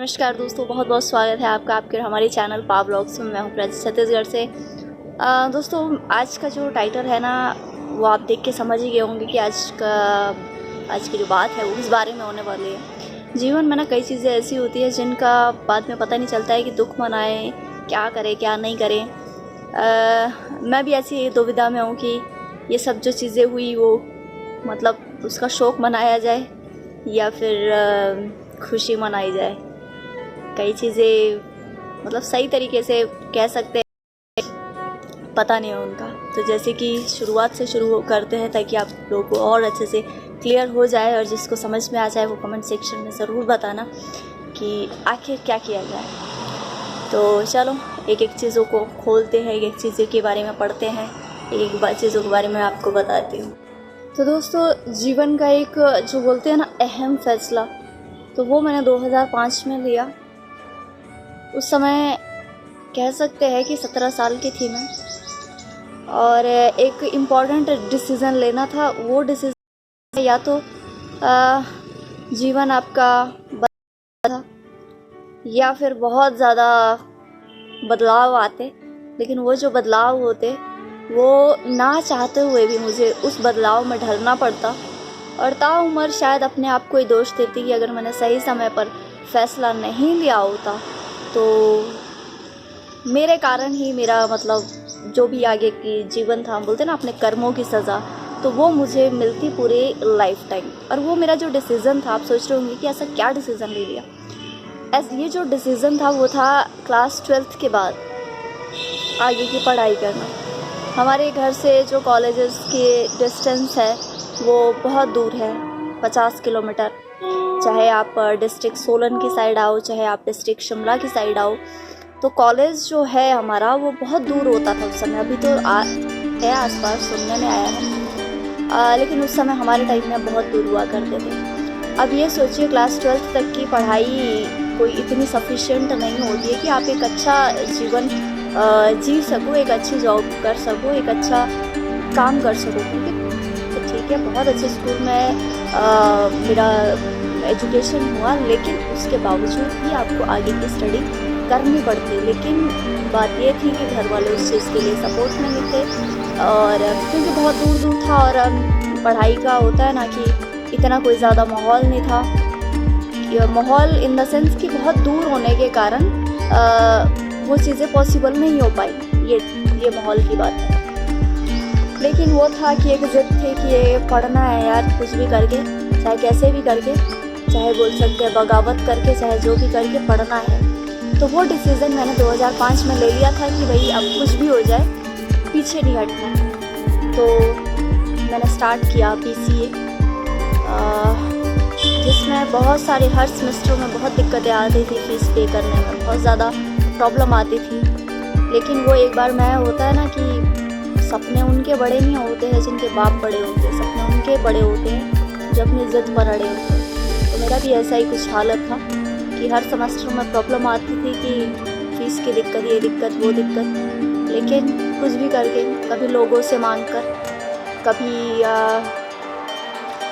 नमस्कार दोस्तों, बहुत बहुत स्वागत है आपका आपके हमारे चैनल पा ब्लॉग्स में। मैं हूँ प्रज छत्तीसगढ़ से। दोस्तों, आज का जो टाइटल है ना, वो आप देख के समझ ही गए होंगे कि आज की जो बात है वो इस बारे में होने वाली है। जीवन में ना कई चीज़ें ऐसी होती है जिनका बाद में पता नहीं चलता है कि दुख मनाएं, क्या करें क्या नहीं करें। मैं भी ऐसी दुविधा में हूँ कि ये सब जो चीज़ें हुई वो मतलब उसका शोक मनाया जाए या फिर खुशी मनाई जाए। कई चीज़ें मतलब सही तरीके से कह सकते हैं, पता नहीं है उनका। तो जैसे कि शुरुआत से शुरू करते हैं ताकि आप लोगों को और अच्छे से क्लियर हो जाए, और जिसको समझ में आ जाए वो कमेंट सेक्शन में ज़रूर बताना कि आखिर क्या किया जाए। तो चलो एक एक चीज़ों को खोलते हैं, एक एक चीज़ों के बारे में पढ़ते हैं, एक एक चीज़ों के बारे में आपको बताती हूँ। तो दोस्तों, जीवन का एक जो बोलते हैं ना अहम फैसला, तो वो मैंने 2005 में लिया। उस समय कह सकते हैं कि 17 साल की थी मैं, और एक इम्पॉर्टेंट डिसीज़न लेना था। वो डिसीज़न या तो जीवन आपका बदला था या फिर बहुत ज़्यादा बदलाव आते। लेकिन वो जो बदलाव होते वो ना चाहते हुए भी मुझे उस बदलाव में ढलना पड़ता, और ताउम्र शायद अपने आप को ही दोष देती कि अगर मैंने सही समय पर फैसला नहीं लिया होता तो मेरे कारण ही मेरा मतलब जो भी आगे की जीवन था, हम बोलते ना अपने कर्मों की सज़ा, तो वो मुझे मिलती पूरे लाइफ टाइम। और वो मेरा जो डिसीज़न था, आप सोच रहे होंगे कि ऐसा क्या डिसीज़न ले लिया। ये जो डिसीज़न था वो था क्लास 12th के बाद आगे की पढ़ाई करना। हमारे घर से जो कॉलेजेस के डिस्टेंस है वो बहुत दूर है, 50 किलोमीटर। चाहे आप डिस्ट्रिक्ट सोलन की साइड आओ, चाहे आप डिस्ट्रिक्ट शिमला की साइड आओ, तो कॉलेज जो है हमारा वो बहुत दूर होता था उस समय। अभी तो है आसपास, सुनने में आया है, लेकिन उस समय हमारे टाइम में बहुत दूर हुआ करते थे। अब ये सोचिए, क्लास 12th तक की पढ़ाई कोई इतनी सफिशिएंट नहीं होती है कि आप एक अच्छा जीवन जी सको, एक अच्छी जॉब कर सको, एक अच्छा काम कर सको। क्योंकि ठीक है, बहुत अच्छे स्कूल में मेरा एजुकेशन हुआ, लेकिन उसके बावजूद भी आपको आगे की स्टडी करनी पड़ती। लेकिन बात ये थी कि घर वाले उस चीज़ के लिए सपोर्ट में नहीं थे, और क्योंकि बहुत दूर दूर था और पढ़ाई का होता है ना कि इतना कोई ज़्यादा माहौल नहीं था। माहौल इन द सेंस कि बहुत दूर होने के कारण वो चीज़ें पॉसिबल नहीं हो पाई। ये माहौल की बात है। लेकिन वो था कि एक ज़िद थी कि ये पढ़ना है यार, कुछ भी करके, चाहे कैसे भी करके, चाहे बोल सकते हैं बगावत करके, चाहे जो भी करके पढ़ना है। तो वो डिसीज़न मैंने 2005 में ले लिया था कि भाई अब कुछ भी हो जाए पीछे नहीं हटना। तो मैंने स्टार्ट किया BCA, जिसमें बहुत सारे हर सेमेस्टर में बहुत दिक्कतें आती थी, फीस पे करने में बहुत ज़्यादा प्रॉब्लम आती थी। लेकिन वो एक बार मैं होता है ना कि सपने उनके बड़े नहीं होते हैं जिनके बाप बड़े होते हैं, सपने उनके बड़े होते हैं जो अपनी ज़िद पर अड़े होते हैं। तो मेरा भी ऐसा ही कुछ हालत था कि हर सेमेस्टर में प्रॉब्लम आती थी कि फ़ीस की दिक्कत, ये दिक्कत, वो दिक्कत। लेकिन कुछ भी करके, कभी लोगों से मांग कर, कभी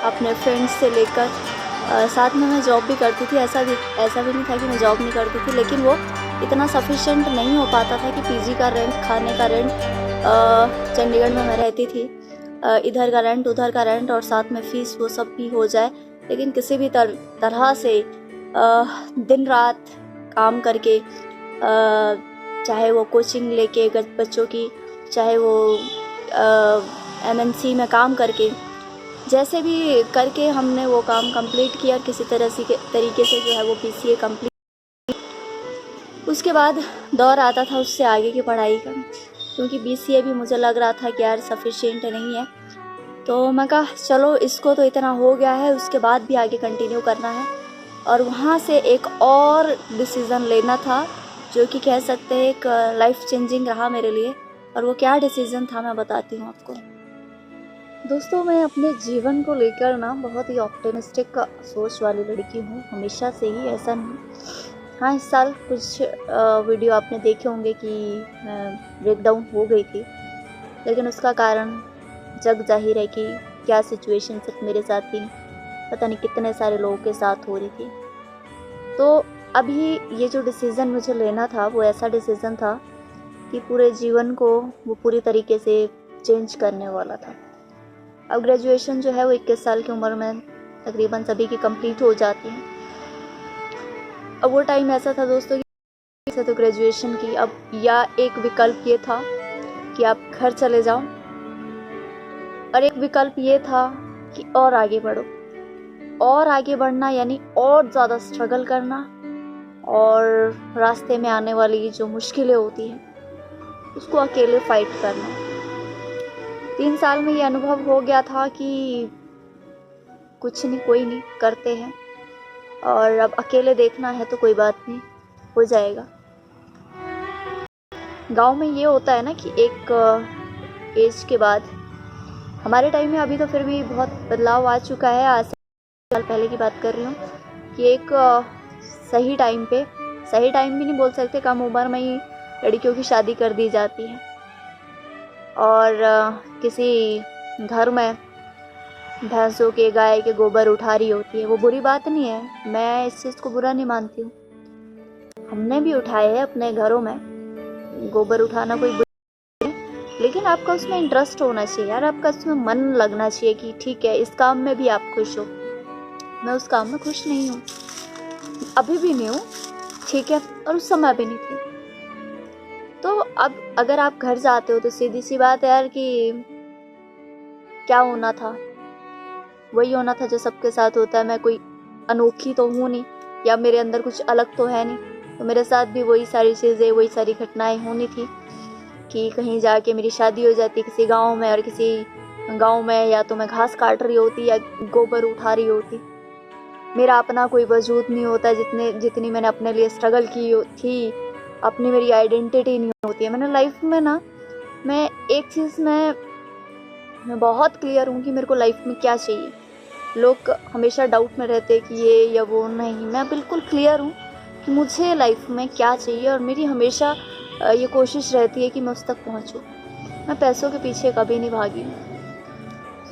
अपने फ्रेंड्स से लेकर, साथ में मैं जॉब भी करती थी। ऐसा भी नहीं था कि मैं जॉब नहीं करती थी, लेकिन वो इतना सफिशेंट नहीं हो पाता था कि PG का रेंट, खाने का रेंट, चंडीगढ़ में मैं रहती थी, इधर का रेंट, उधर का रेंट, और साथ में फ़ीस, वो सब भी हो जाए। लेकिन किसी भी तरह से दिन रात काम करके, चाहे वो कोचिंग लेके बच्चों की, चाहे वो MNC में काम करके, जैसे भी करके हमने वो काम कंप्लीट किया किसी तरीके से, जो है वो BCA कंप्लीट। उसके बाद दौर आता था उससे आगे की पढ़ाई का, क्योंकि BCA भी मुझे लग रहा था कि यार सफिशिएंट नहीं है। तो मैं कहा चलो इसको तो इतना हो गया है, उसके बाद भी आगे कंटिन्यू करना है। और वहाँ से एक और डिसीज़न लेना था जो कि कह सकते हैं एक लाइफ चेंजिंग रहा मेरे लिए। और वो क्या डिसीज़न था मैं बताती हूँ आपको। दोस्तों, मैं अपने जीवन को लेकर ना बहुत ही ऑप्टिमिस्टिक सोच वाली लड़की हूँ, हमेशा से ही, ऐसा नहीं। हाँ, इस साल कुछ वीडियो आपने देखे होंगे कि मैं ब्रेकडाउन हो गई थी, लेकिन उसका कारण जग जाहिर है कि क्या सिचुएशन सिर्फ मेरे साथ थी, पता नहीं कितने सारे लोगों के साथ हो रही थी। तो अभी ये जो डिसीज़न मुझे लेना था वो ऐसा डिसीज़न था कि पूरे जीवन को वो पूरी तरीके से चेंज करने वाला था। अब ग्रेजुएशन जो है वो 21 साल की उम्र में तकरीबन सभी की कंप्लीट हो जाती है। अब वो टाइम ऐसा था दोस्तों कि तो ग्रेजुएशन की अब या एक विकल्प ये था कि आप घर चले जाओ, और एक विकल्प ये था कि और आगे बढ़ो। और आगे बढ़ना यानी और ज़्यादा स्ट्रगल करना, और रास्ते में आने वाली जो मुश्किलें होती हैं उसको अकेले फाइट करना। 3 साल में ये अनुभव हो गया था कि कुछ नहीं, कोई नहीं, करते हैं, और अब अकेले देखना है तो कोई बात नहीं, हो जाएगा। गांव में ये होता है ना कि एक एज के बाद, हमारे टाइम में अभी तो फिर भी बहुत बदलाव आ चुका है, आज से साल पहले की बात कर रही हूँ, कि एक सही टाइम पे, सही टाइम भी नहीं बोल सकते, कम उम्र में ही लड़कियों की शादी कर दी जाती है, और किसी घर में भैंसों के, गाय के गोबर उठा रही होती है। वो बुरी बात नहीं है, मैं इस चीज़ को बुरा नहीं मानती हूँ, हमने भी उठाए हैं अपने घरों में, गोबर उठाना कोई बुरी नहीं, लेकिन आपका उसमें इंटरेस्ट होना चाहिए यार, आपका उसमें मन लगना चाहिए कि ठीक है इस काम में भी आप खुश हो। मैं उस काम में खुश नहीं हूँ, अभी भी नहीं हूँ, ठीक है, और उस समय भी नहीं थी। तो अब अगर आप घर जाते हो तो सीधी सी बात है यार कि क्या होना था, वही होना था जो सबके साथ होता है। मैं कोई अनोखी तो हूँ नहीं, या मेरे अंदर कुछ अलग तो है नहीं, तो मेरे साथ भी वही सारी चीज़ें, वही सारी घटनाएं होनी थी कि कहीं जाके मेरी शादी हो जाती किसी गांव में, और किसी गांव में या तो मैं घास काट रही होती या गोबर उठा रही होती। मेरा अपना कोई वजूद नहीं होता, जितनी मैंने अपने लिए स्ट्रगल की थी, अपनी मेरी आइडेंटिटी नहीं होती है। मैंने लाइफ में ना, मैं एक चीज़ में मैं बहुत क्लियर हूँ कि मेरे को लाइफ में क्या चाहिए। लोग हमेशा डाउट में रहते हैं कि ये या वो, नहीं, मैं बिल्कुल क्लियर हूँ कि मुझे लाइफ में क्या चाहिए, और मेरी हमेशा ये कोशिश रहती है कि मैं उस तक पहुँचूँ। मैं पैसों के पीछे कभी नहीं भागी हूँ,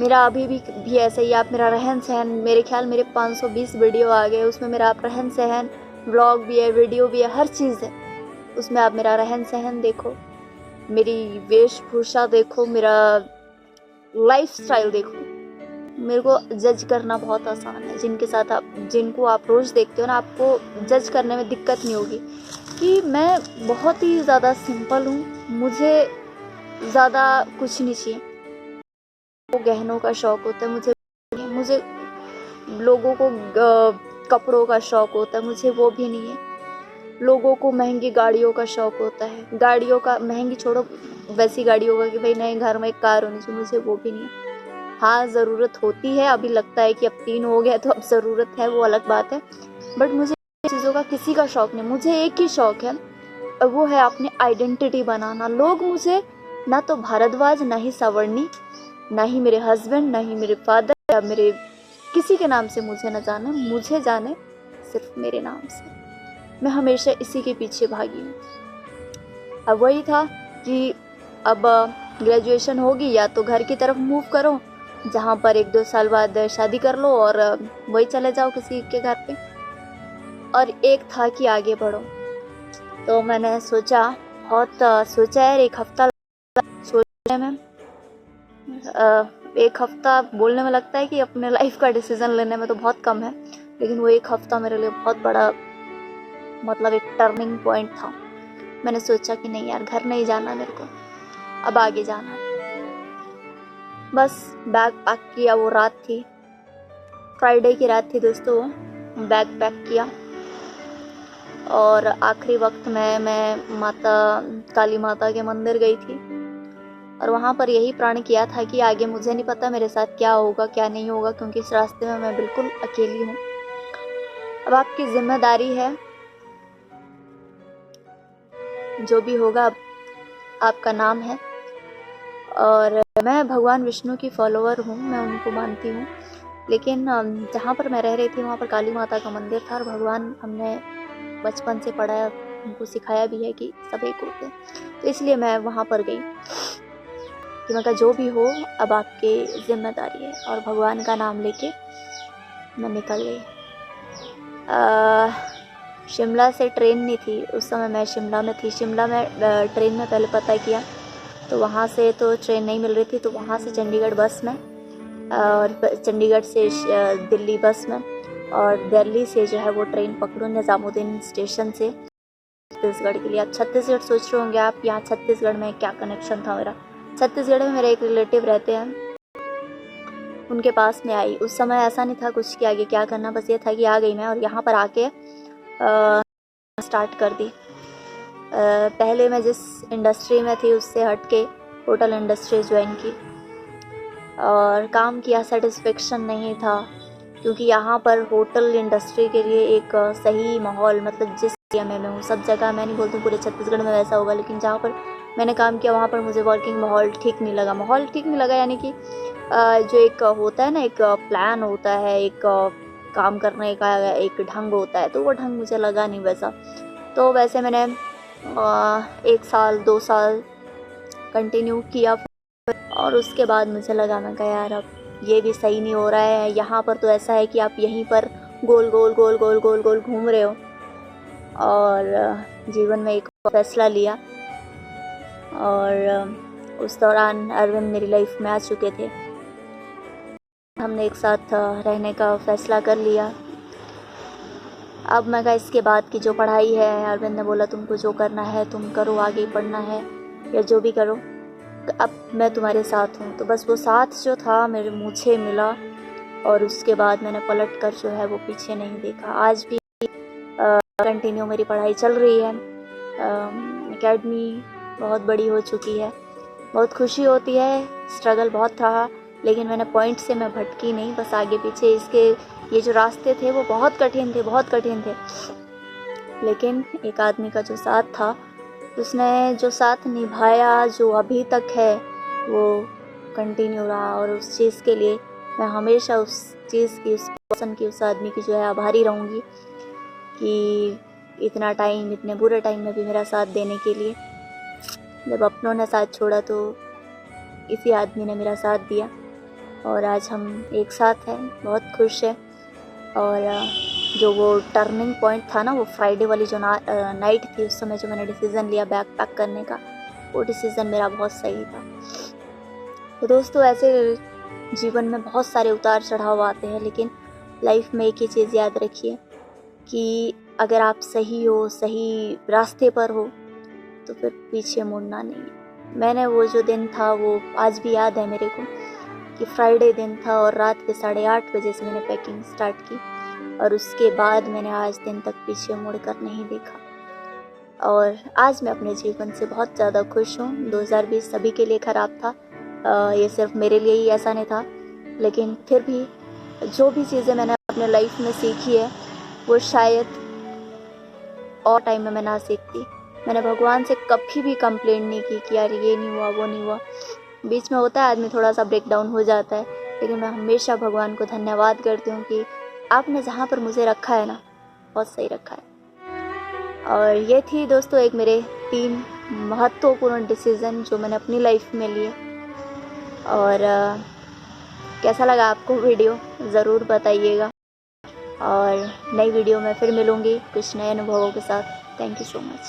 मेरा अभी भी ऐसा ही। आप मेरा रहन सहन, मेरे ख्याल मेरे 520 वीडियो आ गए, उसमें मेरा आप रहन सहन, व्लॉग भी है, वीडियो भी है, हर चीज़ है उसमें। आप मेरा रहन सहन देखो, मेरी वेशभूषा देखो, मेरा लाइफस्टाइल देखो। मेरे को जज करना बहुत आसान है, जिनको आप रोज़ देखते हो ना, आपको जज करने में दिक्कत नहीं होगी कि मैं बहुत ही ज़्यादा सिंपल हूँ, मुझे ज़्यादा कुछ नहीं चाहिए। वो गहनों का शौक़ होता है, मुझे लोगों को कपड़ों का शौक़ होता है, मुझे वो भी नहीं है। लोगों को महंगी गाड़ियों का शौक़ होता है, गाड़ियों का, महंगी छोड़ो, वैसी गाड़ियों का कि भाई नए घर में एक कार होनी चाहिए, मुझे वो भी नहीं है। हाँ, ज़रूरत होती है, अभी लगता है कि अब 3 हो गया तो अब ज़रूरत है, वो अलग बात है, बट मुझे चीज़ों का किसी का शौक़ नहीं। मुझे एक ही शौक़ है, और वो है अपनी आइडेंटिटी बनाना। लोग मुझे ना तो भारद्वाज, ना ही सवर्णी, ना ही मेरे हस्बैंड, ना ही मेरे फादर या मेरे किसी के नाम से मुझे न जाने, मुझे जाने सिर्फ मेरे नाम से। मैं हमेशा इसी के पीछे भागी हूँ। अब वही था कि अब ग्रेजुएशन होगी, या तो घर की तरफ मूव करो, जहाँ पर 1-2 साल बाद शादी कर लो और वही चले जाओ किसी के घर पे, और एक था कि आगे बढ़ो। तो मैंने सोचा, बहुत सोचा है, 1 हफ्ता सोचने में, 1 हफ्ता बोलने में लगता है कि अपने लाइफ का डिसीज़न लेने में तो बहुत कम है, लेकिन वो 1 हफ्ता मेरे लिए बहुत बड़ा, मतलब एक टर्निंग पॉइंट था। मैंने सोचा कि नहीं यार, घर नहीं जाना मेरे को, अब आगे जाना। बस बैग पैक किया, वो रात थी, फ्राइडे की रात थी दोस्तों, बैग पैक किया, और आखिरी वक्त में मैं माता, काली माता के मंदिर गई थी, और वहाँ पर यही प्रण किया था कि आगे मुझे नहीं पता मेरे साथ क्या होगा क्या नहीं होगा, क्योंकि इस रास्ते में मैं बिल्कुल अकेली हूँ। अब आपकी जिम्मेदारी है, जो भी होगा अब आपका नाम है। और मैं भगवान विष्णु की फॉलोअर हूँ, मैं उनको मानती हूँ, लेकिन जहाँ पर मैं रह रही थी वहाँ पर काली माता का मंदिर था, और भगवान हमने बचपन से पढ़ाया, उनको सिखाया भी है कि सब एक होते हैं, तो इसलिए मैं वहाँ पर गई कि मैं कहा जो भी हो अब आपकी जिम्मेदारी है, और भगवान का नाम लेके मैं निकल गई। शिमला से ट्रेन नहीं थी, उस समय मैं शिमला में थी। शिमला में ट्रेन में पहले पता किया तो वहाँ से तो ट्रेन नहीं मिल रही थी, तो वहाँ से चंडीगढ़ बस में, और चंडीगढ़ से दिल्ली बस में, और दिल्ली से जो है वो ट्रेन पकड़ूँ निज़ामुद्दीन स्टेशन से छत्तीसगढ़ के लिए। अब छत्तीसगढ़ सोच रहे होंगे आप, यहाँ छत्तीसगढ़ में क्या कनेक्शन था मेरा। छत्तीसगढ़ में मेरे एक रिलेटिव रहते हैं, उनके पास में आई। उस समय ऐसा नहीं था कुछ कि आगे क्या करना, बस ये था कि आ गई मैं, और यहाँ पर आके स्टार्ट कर दी। पहले मैं जिस इंडस्ट्री में थी उससे हट के होटल इंडस्ट्री ज्वाइन की, और काम किया। सेटिस्फेक्शन नहीं था, क्योंकि यहाँ पर होटल इंडस्ट्री के लिए एक सही माहौल, मतलब जिस एरिया में मैं हूँ, सब जगह मैं नहीं बोलती पूरे छत्तीसगढ़ में वैसा होगा, लेकिन जहाँ पर मैंने काम किया वहाँ पर मुझे वर्किंग माहौल ठीक नहीं लगा। माहौल ठीक नहीं लगा यानी कि जो एक होता है ना, एक प्लान होता है, एक काम करने का एक ढंग होता है, तो वो ढंग मुझे लगा नहीं वैसा। तो वैसे मैंने 1 साल 2 साल कंटिन्यू किया, और उसके बाद मुझे लगा, मैं कहा यार अब ये भी सही नहीं हो रहा है। यहाँ पर तो ऐसा है कि आप यहीं पर गोल गोल गोल गोल गोल गोल घूम रहे हो। और जीवन में एक फैसला लिया, और उस दौरान अरविंद मेरी लाइफ में आ चुके थे। हमने एक साथ रहने का फैसला कर लिया। अब मैं कहा इसके बाद की जो पढ़ाई है, अरविंद ने बोला तुमको जो करना है तुम करो, आगे पढ़ना है या जो भी करो, अब मैं तुम्हारे साथ हूँ। तो बस वो साथ जो था मेरे मुझे मिला, और उसके बाद मैंने पलट कर जो है वो पीछे नहीं देखा। आज भी कंटिन्यू मेरी पढ़ाई चल रही है। एकेडमी बहुत बड़ी हो चुकी है, बहुत खुशी होती है। स्ट्रगल बहुत रहा, लेकिन मैंने पॉइंट से मैं भटकी नहीं, बस आगे पीछे इसके ये जो रास्ते थे वो बहुत कठिन थे, बहुत कठिन थे। लेकिन एक आदमी का जो साथ था, उसने जो साथ निभाया, जो अभी तक है वो कंटिन्यू रहा, और उस चीज़ के लिए मैं हमेशा उस चीज़ की, उस पर्सन की, उस आदमी की जो है आभारी रहूँगी कि इतना टाइम, इतने बुरे टाइम में भी मेरा साथ देने के लिए। जब अपनों ने साथ छोड़ा तो इसी आदमी ने मेरा साथ दिया, और आज हम एक साथ हैं, बहुत खुश है। और जो वो टर्निंग पॉइंट था ना, वो फ्राइडे वाली जो नाइट थी, उस समय जो मैंने डिसीज़न लिया बैग पैक करने का, वो डिसीज़न मेरा बहुत सही था। तो दोस्तों, ऐसे जीवन में बहुत सारे उतार चढ़ाव आते हैं, लेकिन लाइफ में एक ही चीज़ याद रखिए कि अगर आप सही हो, सही रास्ते पर हो, तो फिर पीछे मुड़ना नहीं है। मैंने वो जो दिन था वो आज भी याद है मेरे को, कि फ्राइडे दिन था और रात के 8:30 बजे से मैंने पैकिंग स्टार्ट की, और उसके बाद मैंने आज दिन तक पीछे मुड़कर नहीं देखा। और आज मैं अपने जीवन से बहुत ज़्यादा खुश हूँ। 2020 सभी के लिए ख़राब था, ये सिर्फ मेरे लिए ही ऐसा नहीं था, लेकिन फिर भी जो भी चीज़ें मैंने अपने लाइफ में सीखी है वो शायद और टाइम में मैं ना सीखती। मैंने भगवान से कभी भी कंप्लेंट नहीं की कि यार ये नहीं हुआ, वो नहीं हुआ। बीच में होता है आदमी थोड़ा सा ब्रेक डाउन हो जाता है, लेकिन मैं हमेशा भगवान को धन्यवाद करती हूँ कि आपने जहाँ पर मुझे रखा है ना, बहुत सही रखा है। और ये थी दोस्तों एक मेरे 3 महत्वपूर्ण डिसीज़न जो मैंने अपनी लाइफ में लिए। और कैसा लगा आपको वीडियो, ज़रूर बताइएगा। और नई वीडियो में फिर मिलूँगी कुछ नए अनुभवों के साथ। Thank you so much.